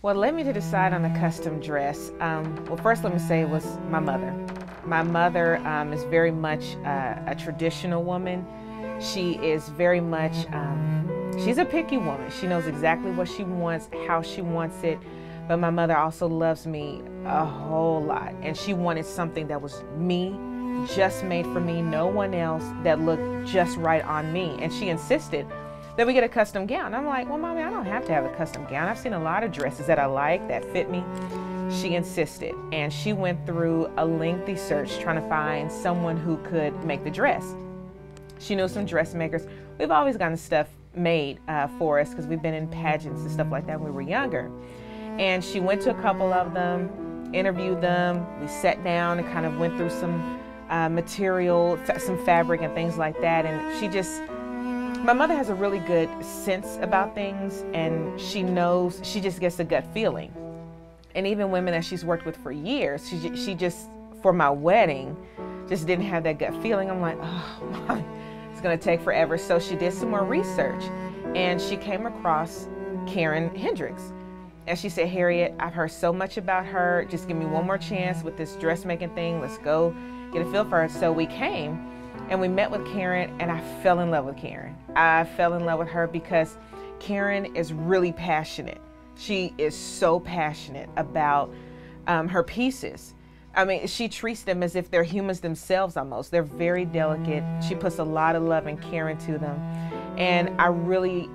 What led me to decide on a custom dress? Well, first let me say it was my mother. My mother is very much a traditional woman. She is very much, she's a picky woman. She knows exactly what she wants, how she wants it. But my mother also loves me a whole lot. And she wanted something that was me, just made for me, no one else, that looked just right on me. And she insisted that we get a custom gown. I'm like, well, Mommy, I don't have to have a custom gown. I've seen a lot of dresses that I like, that fit me. She insisted, and she went through a lengthy search trying to find someone who could make the dress. She knew some dressmakers. We've always gotten stuff made for us because we've been in pageants and stuff like that when we were younger. And she went to a couple of them, interviewed them. We sat down and kind of went through some material, some fabric and things like that. And she just, my mother has a really good sense about things, and she knows, she just gets a gut feeling. And even women that she's worked with for years, she just, for my wedding, just didn't have that gut feeling. I'm like, oh, Mom, it's gonna take forever. So she did some more research, and she came across Karen Hendrix. And she said, Harriet, I've heard so much about her. Just give me one more chance with this dressmaking thing. Let's go get a feel for her. So we came and we met with Karen, and I fell in love with Karen. I fell in love with her because Karen is really passionate. She is so passionate about her pieces. I mean, she treats them as if they're humans themselves almost. They're very delicate. She puts a lot of love and care into them. And I really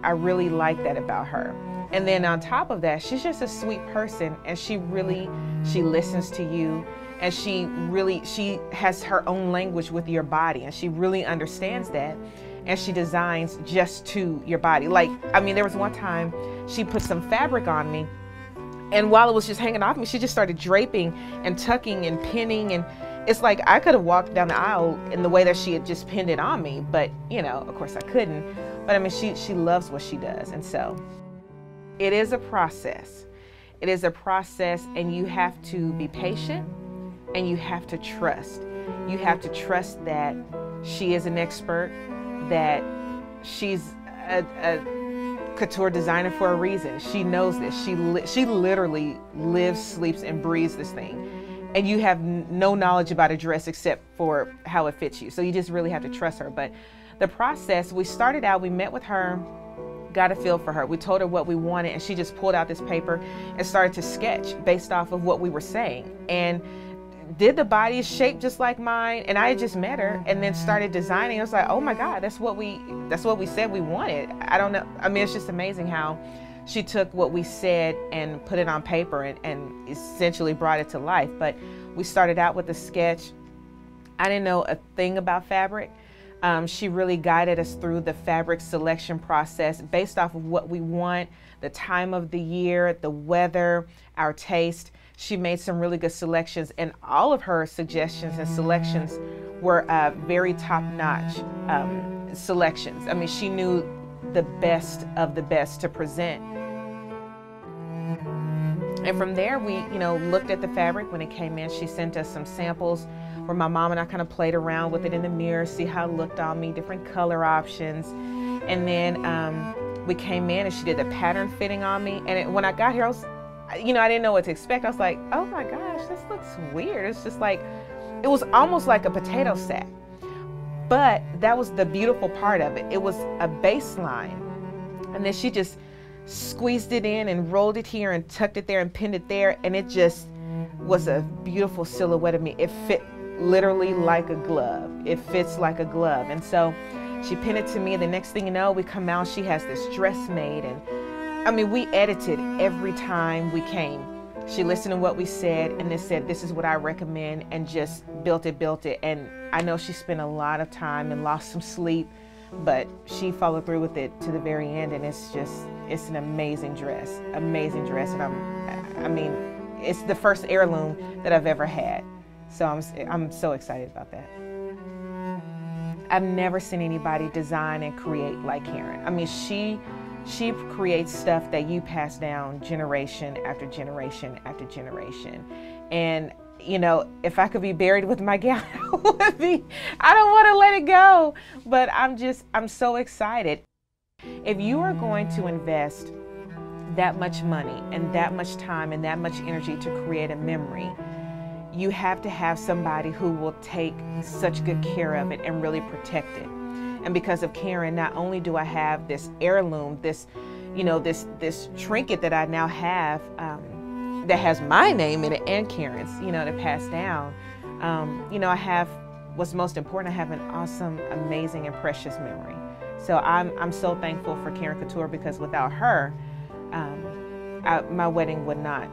like that about her. And then on top of that, she's just a sweet person, and she listens to you, and she has her own language with your body, and she really understands that, and she designs just to your body. Like, I mean, there was one time she put some fabric on me, and while it was just hanging off me, she just started draping and tucking and pinning, and it's like I could have walked down the aisle in the way that she had just pinned it on me, but you know, of course I couldn't. But I mean, she loves what she does, and so it is a process. It is a process, and you have to be patient, and you have to trust. You have to trust that she is an expert, that she's a couture designer for a reason. She knows this. She literally lives, sleeps, and breathes this thing. And you have no knowledge about a dress except for how it fits you. So you just really have to trust her. But the process, we started out, we met with her, got a feel for her. We told her what we wanted, and she just pulled out this paper and started to sketch based off of what we were saying. And did the body shape just like mine, and I had just met her and then started designing. I was like, oh my God, that's what we said we wanted. I don't know. I mean, it's just amazing how she took what we said and put it on paper and essentially brought it to life. But we started out with a sketch. I didn't know a thing about fabric. She really guided us through the fabric selection process based off of what we want, the time of the year, the weather, our taste. She made some really good selections, and all of her suggestions and selections were very top-notch selections. I mean, she knew the best of the best to present. And from there, we, looked at the fabric when it came in. She sent us some samples where my mom and I kind of played around with it in the mirror, see how it looked on me, different color options. And then we came in and she did the pattern fitting on me. And when I got here, I didn't know what to expect. I was like, oh my gosh, this looks weird. It's just like, it was almost like a potato sack. But that was the beautiful part of it. It was a baseline. And then she just squeezed it in and rolled it here and tucked it there and pinned it there. And it just was a beautiful silhouette of me. It fit literally like a glove. It fits like a glove. And so she pinned it to me. The next thing you know, we come out, she has this dress made. And I mean, we edited every time we came. She listened to what we said and then said, this is what I recommend, and just built it. And I know she spent a lot of time and lost some sleep, but she followed through with it to the very end. And it's an amazing dress. And I mean, it's the first heirloom that I've ever had. So I'm so excited about that. I've never seen anybody design and create like Karen. I mean, she creates stuff that you pass down generation after generation after generation. And if I could be buried with my gown, I would be. I don't want to let it go, but I'm so excited. If you are going to invest that much money and that much time and that much energy to create a memory, you have to have somebody who will take such good care of it and really protect it. And because of Karen, not only do I have this heirloom, this, you know, this trinket that I now have that has my name in it and Karen's, you know, to pass down. You know, I have, what's most important, I have an awesome, amazing, and precious memory. So I'm so thankful for Karen Couture, because without her, my wedding would not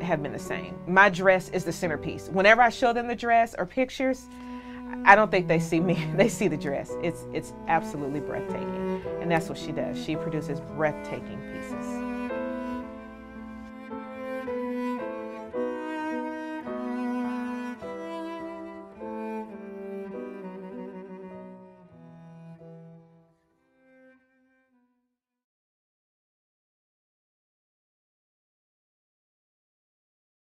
have been the same. My dress is the centerpiece. Whenever I show them the dress or pictures, I don't think they see me, they see the dress. It's absolutely breathtaking. And that's what she does. She produces breathtaking pieces.